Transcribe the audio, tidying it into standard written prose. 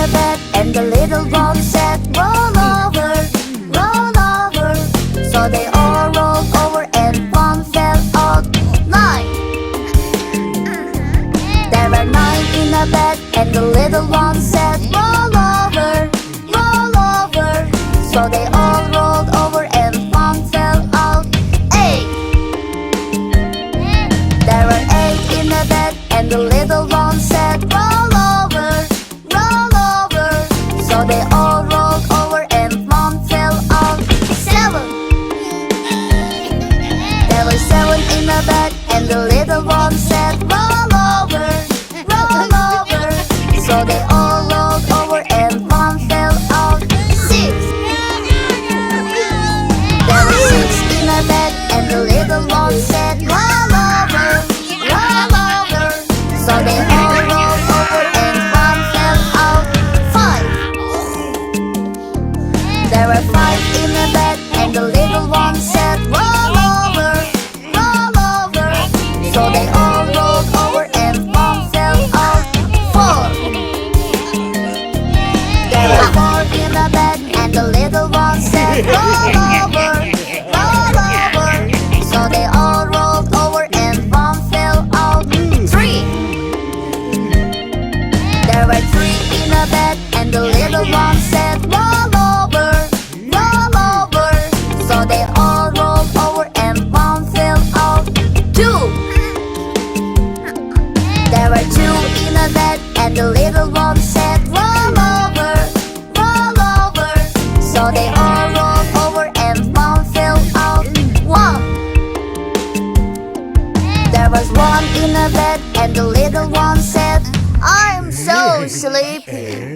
a bed, and the little one said, roll over, roll over. So they all rolled over and one fell out. 9. There were 9 in a bed, and the little one said, roll over, roll over. So they all rolled over and one fell out. 8. There were 8 in a bed, and the little one said, roll over, roll over. So they all rolled over and one fell out. 7. There were 7 in a bed, and the little one said, roll over, roll over. So they all rolled over and one fell out. 6. There were 6 in a bed, and the little one said, roll over, roll over. So they all rolled over and one fell out. 5. There were 5 in a bed, and the little one said, roll over, roll over. So they all rolled over and one fell out. 4. There were 4 in a bed, and the little one said, roll over, roll over. So they all rolled over and one fell out. 3. There were 3 in a bed, and the little one said, roll over, roll over. So they all rolled over and one fell out. 2. There were 2 in a bed, and the little one said, roll over, roll over. So they all rolled over and one fell out. 1. There was 1 in a bed, and the little one said, I'm so sleepy.